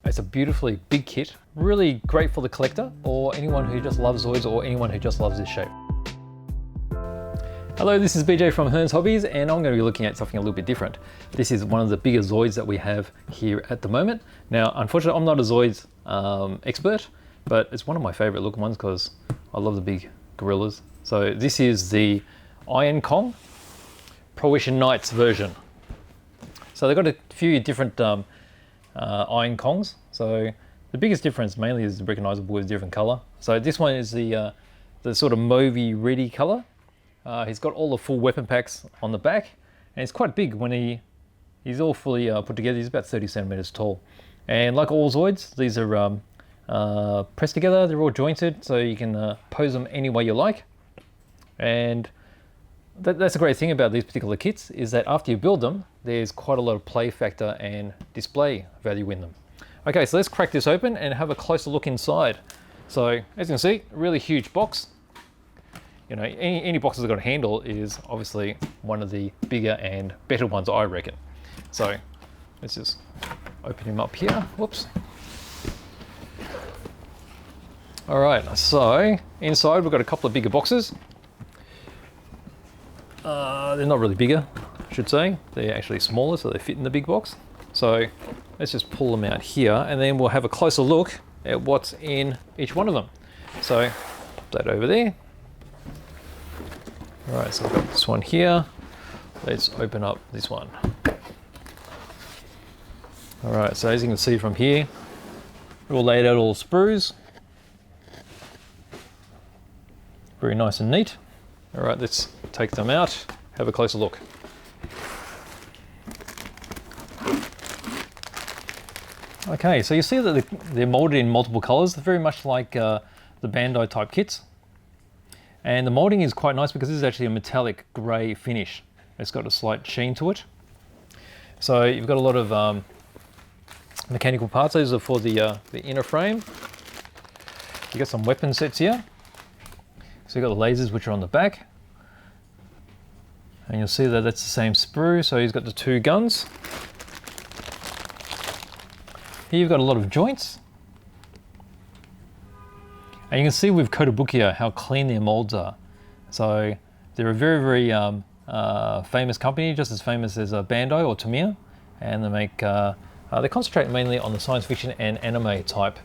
It's a beautifully big kit, really great for the collector or anyone who just loves Zoids or anyone who just loves this shape. Hello, this is BJ from Hearns Hobbies, and I'm going to be looking at something a little bit different. This is one of the bigger Zoids that we have here at the moment. Now, unfortunately, I'm not a Zoids expert, but it's one of my favorite looking ones because I love the big gorillas. So this is the Iron Kong Prohibition Knights version. So they've got a few different Iron Kongs. So the biggest difference mainly is recognizable with different color. So this one is the sort of mauvey reddy color. He's got all the full weapon packs on the back, and it's quite big when he's all fully put together. He's about 30 centimeters tall. And like all Zoids, these are pressed together, they're all jointed, so you can pose them any way you like. And that's a great thing about these particular kits, is that after you build them, there's quite a lot of play factor and display value in them. Okay, so let's crack this open and have a closer look inside. So as you can see, a really huge box. You know, any box that's got a handle is obviously one of the bigger and better ones, I reckon. So let's just open him up here. Whoops. All right, so inside we've got a couple of bigger boxes. They're not really bigger, I should say. They're actually smaller, so they fit in the big box. So let's just pull them out here, and then we'll have a closer look at what's in each one of them. So put that over there. All right, so we've got this one here. Let's open up this one. All right, so as you can see from here, we're all laid out all sprues. Very nice and neat. All right, let's take them out, have a closer look. Okay, so you see that they're molded in multiple colors, very much like the Bandai type kits. And the molding is quite nice because this is actually a metallic gray finish. It's got a slight sheen to it. So you've got a lot of mechanical parts. These are for the inner frame. You've got some weapon sets here. So you've got the lasers, which are on the back. And you'll see that that's the same sprue. So he's got the two guns. Here you've got a lot of joints. And you can see with Kotobukiya how clean their molds are. So they're a very, very famous company, just as famous as Bandai or TOMY. And they make, they concentrate mainly on the science fiction and anime type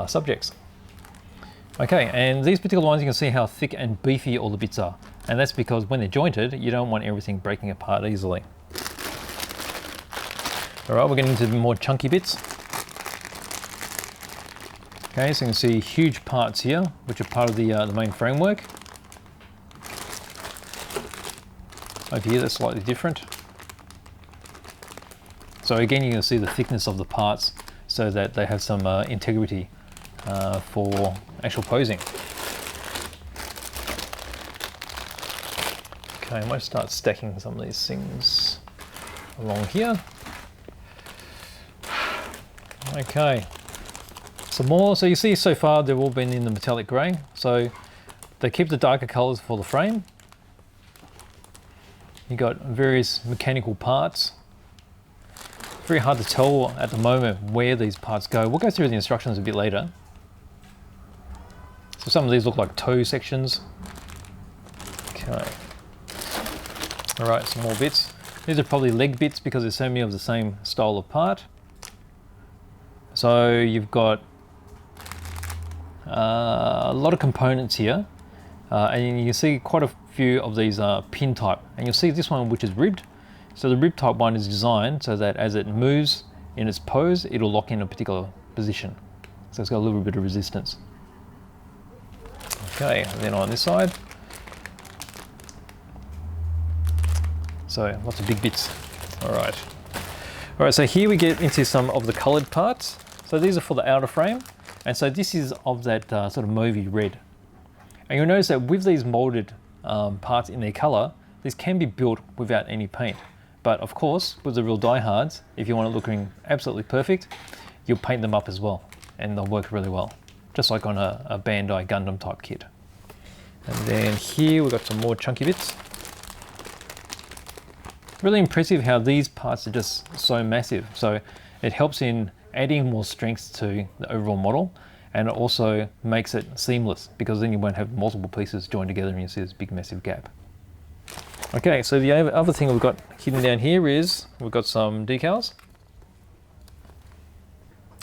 subjects. Okay, and these particular ones, you can see how thick and beefy all the bits are. And that's because when they're jointed, you don't want everything breaking apart easily. All right, we're getting into the more chunky bits. Okay, so you can see huge parts here, which are part of the main framework. Over here, that's slightly different. So again, you can see the thickness of the parts so that they have some integrity for actual posing. Okay, I might start stacking some of these things along here. Okay, some more. So you see so far they've all been in the metallic grey. So they keep the darker colours for the frame. You got various mechanical parts. Very hard to tell at the moment where these parts go. We'll go through the instructions a bit later. So some of these look like toe sections. Okay. All right, some more bits. These are probably leg bits because there's so many of the same style of part. So you've got a lot of components here, and you can see quite a few of these pin type. And you'll see this one, which is ribbed. So the rib type one is designed so that as it moves in its pose, it'll lock in a particular position. So it's got a little bit of resistance. Okay, and then on this side. So lots of big bits. All right. All right, so here we get into some of the colored parts. So these are for the outer frame. And so this is of that sort of mauvey red. And you'll notice that with these molded parts in their color, these can be built without any paint. But of course, with the real diehards, if you want it looking absolutely perfect, you'll paint them up as well, and they'll work really well, just like on a Bandai Gundam type kit. And then here we've got some more chunky bits. Really impressive how these parts are just so massive. So it helps in adding more strength to the overall model, and it also makes it seamless because then you won't have multiple pieces joined together and you see this big massive gap. Okay, so the other thing we've got hidden down here is we've got some decals.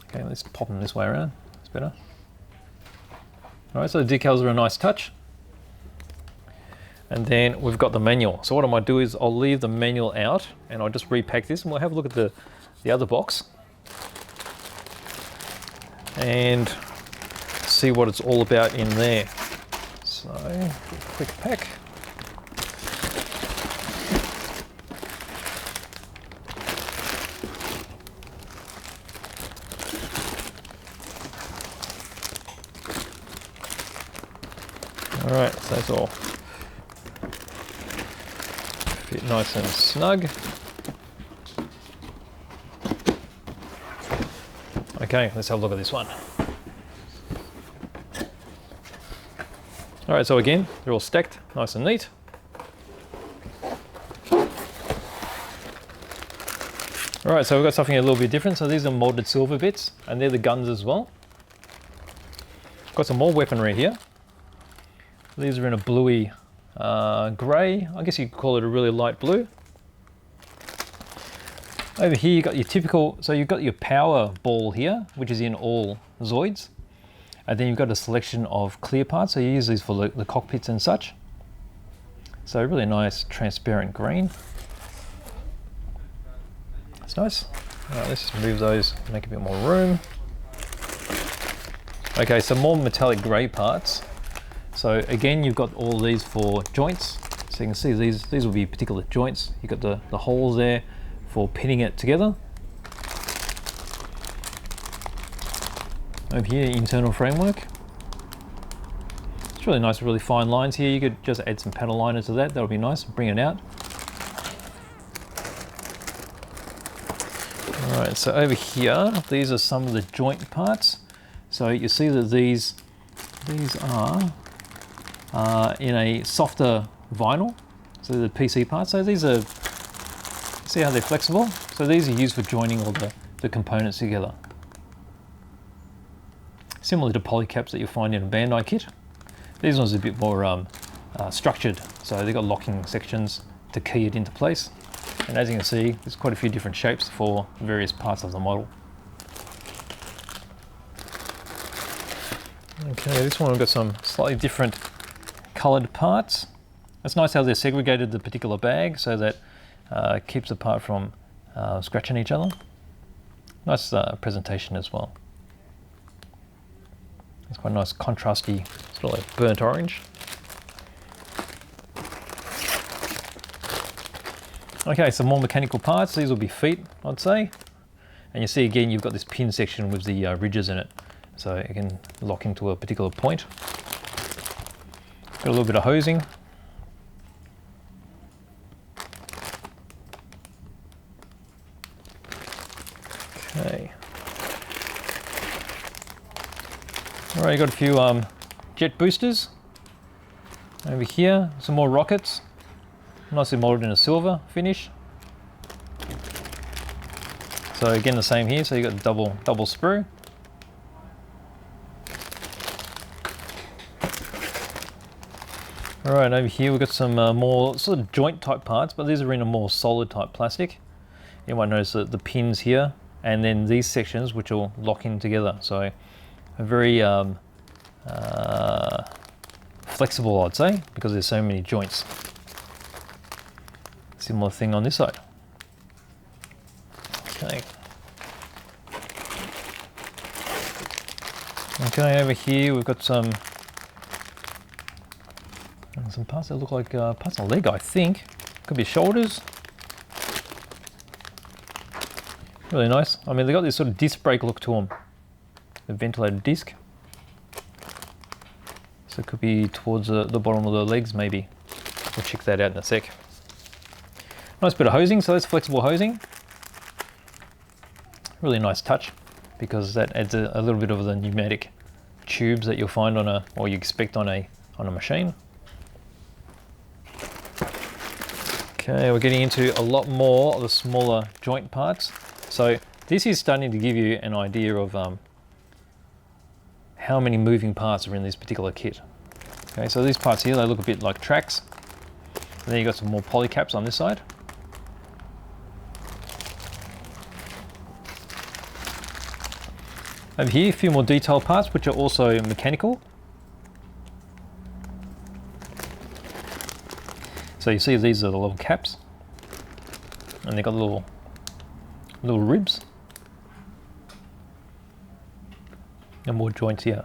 Okay, let's pop them this way around, it's better. All right, so the decals are a nice touch. And then we've got the manual. So what I might do is I'll leave the manual out and I'll just repack this and we'll have a look at the other box and see what it's all about in there. So, quick pack. All right, so that's all. Fit nice and snug. Okay, let's have a look at this one. All right, so again, they're all stacked nice and neat. All right, so we've got something a little bit different. So these are molded silver bits, and they're the guns as well. Got some more weaponry here. These are in a bluey grey. I guess you could call it a really light blue. Over here you got your typical, so you've got your power ball here, which is in all Zoids. And then you've got a selection of clear parts, so you use these for the cockpits and such. So really nice transparent green. That's nice. All right, let's just move those, make a bit more room. Okay, some more metallic grey parts. So again, you've got all these for joints. So you can see these will be particular joints. You've got the holes there for pinning it together. Over here, internal framework. It's really nice, really fine lines here. You could just add some panel liner to that. That'll be nice, bring it out. All right, so over here, these are some of the joint parts. So you see that these are in a softer vinyl. So the PC parts. So these are, see how they're flexible? So these are used for joining all the components together. Similar to polycaps that you'll find in a Bandai kit. These ones are a bit more structured. So they've got locking sections to key it into place. And as you can see, there's quite a few different shapes for various parts of the model. Okay, this one we've got some slightly different coloured parts. It's nice how they're segregated the particular bag so that it keeps the part from scratching each other. Nice presentation as well. It's quite a nice contrasty, sort of like burnt orange. Okay, some more mechanical parts. These will be feet, I'd say. And you see again, you've got this pin section with the ridges in it. So it can lock into a particular point. Got a little bit of hosing. Okay. All right, you got a few jet boosters. Over here, some more rockets. Nicely molded in a silver finish. So again, the same here. So you got the double sprue. All right, over here we've got some more sort of joint type parts, but these are in a more solid type plastic. You might notice that the pins here, and then these sections which will lock in together. So a very flexible, I'd say, because there's so many joints. Similar thing on this side. Okay. Okay, over here we've got some parts that look like parts of a leg, I think. Could be shoulders. Really nice. I mean, they got this sort of disc brake look to them. The ventilated disc. So it could be towards the bottom of the legs, maybe. We'll check that out in a sec. Nice bit of hosing, so that's flexible hosing. Really nice touch, because that adds a little bit of the pneumatic tubes that you'll find on a, or you expect on a machine. Okay, we're getting into a lot more of the smaller joint parts. So this is starting to give you an idea of how many moving parts are in this particular kit. Okay, so these parts here, they look a bit like tracks. And then you've got some more poly caps on this side. Over here, a few more detail parts, which are also mechanical. So you see these are the little caps. And they've got little ribs. And more joints here.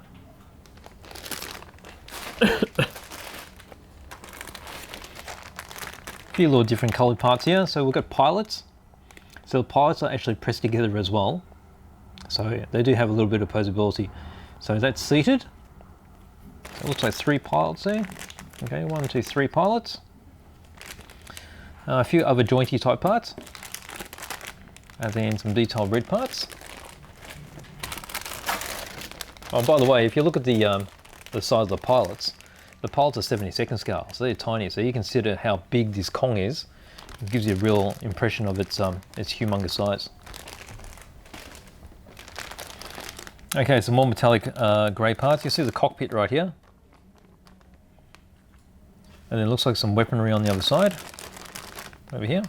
A few little different coloured parts here. So we've got pilots. So the pilots are actually pressed together as well. So they do have a little bit of posability. So that's seated. It looks like 3 pilots there. Okay, 1, 2, 3 pilots. A few other jointy type parts. And then some detailed red parts. Oh, by the way, if you look at the size of the pilots are 72nd scale, so they're tiny. So you consider how big this Kong is. It gives you a real impression of its humongous size. Okay, some more metallic grey parts. You see the cockpit right here. And then it looks like some weaponry on the other side. Over here.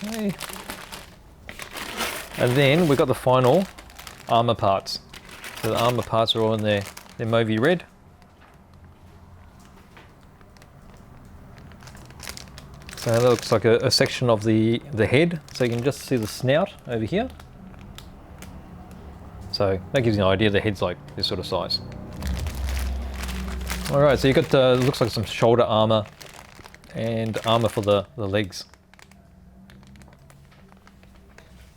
Okay. And then we've got the final armour parts. So the armour parts are all in their mauvey red. So that looks like a section of the head. So you can just see the snout over here. So that gives you an idea the head's like this sort of size. Alright, so you've got looks like some shoulder armour and armour for the legs.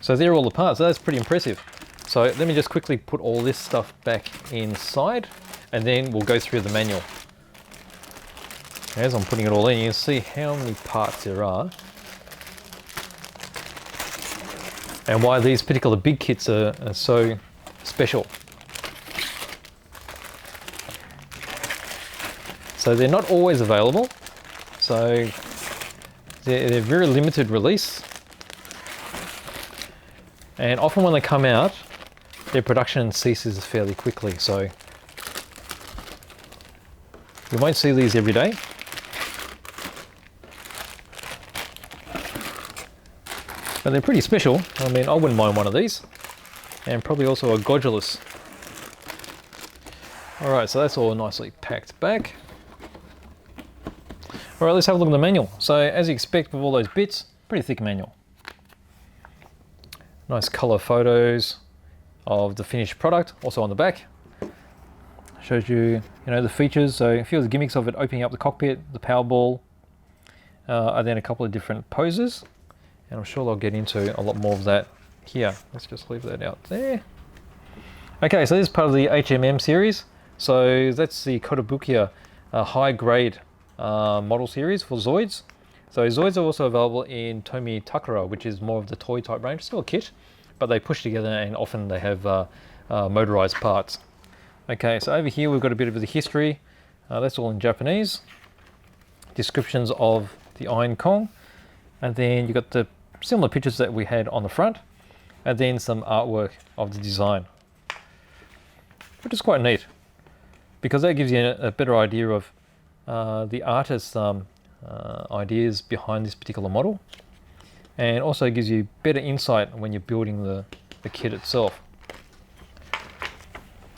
So they're all the parts, so that's pretty impressive. So let me just quickly put all this stuff back inside and then we'll go through the manual. As I'm putting it all in, you can see how many parts there are and why these particular big kits are so special. So they're not always available, so they're very limited release. And often when they come out, their production ceases fairly quickly, so you won't see these every day. But they're pretty special. I mean, I wouldn't mind one of these. And probably also a Guylos. Alright, so that's all nicely packed back. Alright, let's have a look at the manual. So as you expect with all those bits, pretty thick manual. Nice colour photos of the finished product, also on the back. Shows you, the features, so a few of the gimmicks of it, opening up the cockpit, the power ball, and then a couple of different poses. And I'm sure I'll get into a lot more of that here. Let's just leave that out there. Okay, so this is part of the HMM series. So that's the Kotobukiya high grade model series for Zoids. So Zoids are also available in TOMY Takara, which is more of the toy type range, still a kit, but they push together and often they have motorized parts. Okay, so over here we've got a bit of the history. That's all in Japanese. Descriptions of the Iron Kong. And then you've got the similar pictures that we had on the front. And then some artwork of the design. Which is quite neat. Because that gives you a better idea of the artist's ideas behind this particular model. And also gives you better insight when you're building the kit itself.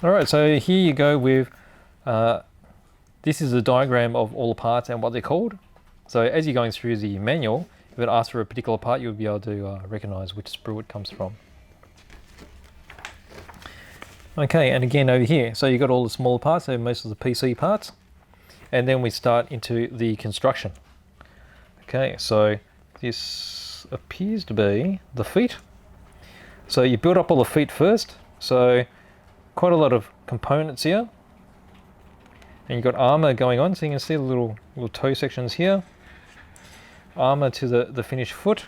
Alright, so here you go with, this is a diagram of all the parts and what they're called. So as you're going through the manual, if it asks for a particular part, you'll be able to recognize which sprue it comes from. Okay, and again over here, so you've got all the smaller parts, so most of the PC parts. And then we start into the construction. Okay, so this appears to be the feet. So you build up all the feet first. So quite a lot of components here. And you've got armor going on, so you can see the little toe sections here. Armor to the finished foot.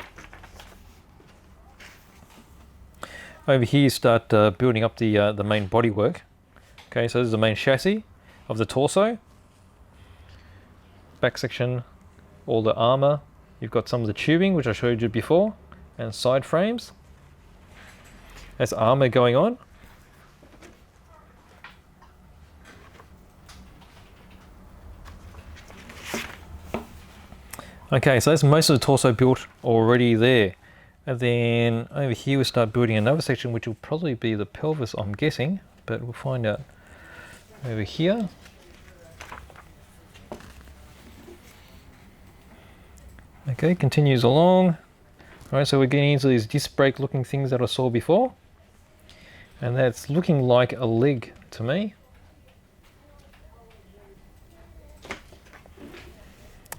Over here you start building up the main bodywork. Okay, so this is the main chassis of the torso. Back section, all the armor. You've got some of the tubing, which I showed you before, and side frames. That's armour going on. Okay, so that's most of the torso built already there. And then over here we start building another section, which will probably be the pelvis, I'm guessing, but we'll find out over here. Okay, continues along. Alright, so we're getting into these disc brake looking things that I saw before. And that's looking like a leg to me.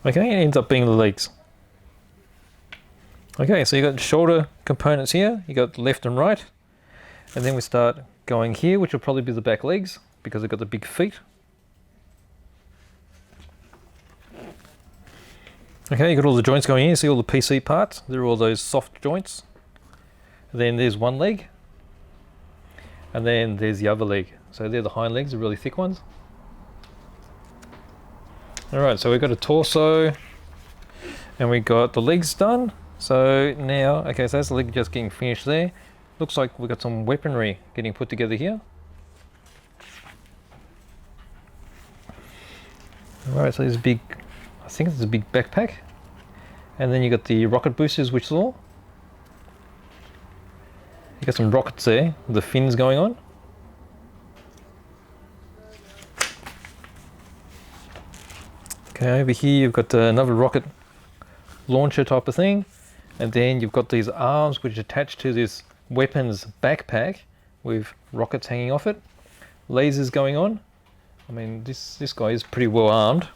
Okay, it ends up being the legs. Okay, so you got shoulder components here, you got left and right. And then we start going here, which will probably be the back legs, because they've got the big feet. Okay, you got all the joints going in, see all the PC parts, they're all those soft joints. And then there's one leg, and then there's the other leg. So they're the hind legs, the really thick ones. Alright, so we've got a torso, and we got the legs done. So now, okay, so that's the leg just getting finished there. Looks like we've got some weaponry getting put together here. Alright, so there's a big, I think it's a big backpack. And then you got the rocket boosters, which is all. You got some rockets there with the fins going on. Okay, over here you've got another rocket launcher type of thing. And then you've got these arms which are attached to this weapons backpack with rockets hanging off it. Lasers going on. I mean, this guy is pretty well armed.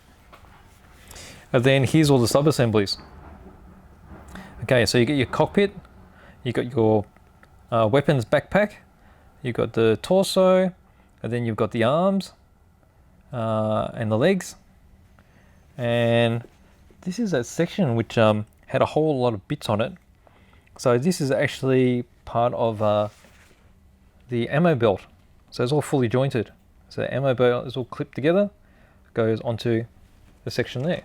And then here's all the sub-assemblies. Okay, so you get your cockpit, you got your weapons backpack, you've got the torso, and then you've got the arms and the legs. And this is that section which had a whole lot of bits on it. So this is actually part of the ammo belt. So it's all fully jointed. So the ammo belt is all clipped together, goes onto the section there.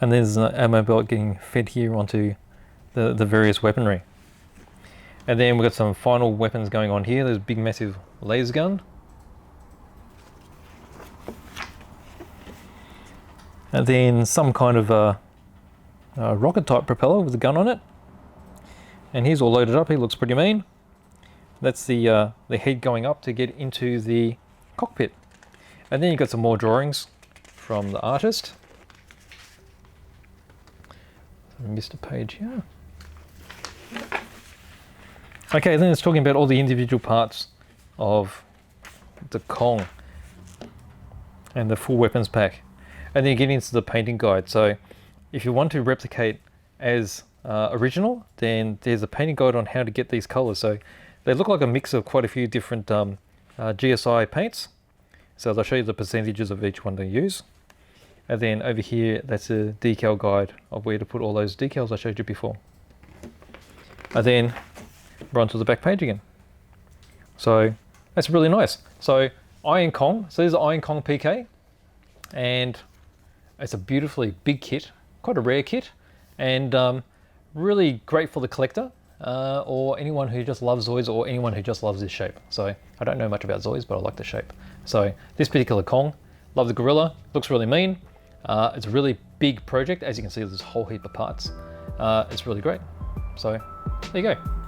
And there's an ammo belt getting fed here onto the various weaponry. And then we've got some final weapons going on here. There's a big massive laser gun. And then some kind of rocket type propeller with a gun on it. And he's all loaded up, he looks pretty mean. That's the head going up to get into the cockpit. And then you've got some more drawings from the artist. I missed a page here. Okay, then it's talking about all the individual parts of the Kong and the full weapons pack. And then you get into the painting guide. So if you want to replicate as original, then there's a painting guide on how to get these colors. So they look like a mix of quite a few different GSI paints. So they'll show you the percentages of each one to use. And then over here, that's a decal guide of where to put all those decals I showed you before. And then we're onto the back page again. So that's really nice. So Iron Kong, so there's the Iron Kong PK. And it's a beautifully big kit, quite a rare kit, and really great for the collector or anyone who just loves Zoids or anyone who just loves this shape. So I don't know much about Zoids, but I like the shape. So this particular Kong, love the gorilla, looks really mean. It's a really big project. As you can see, there's a whole heap of parts. It's really great. So there you go.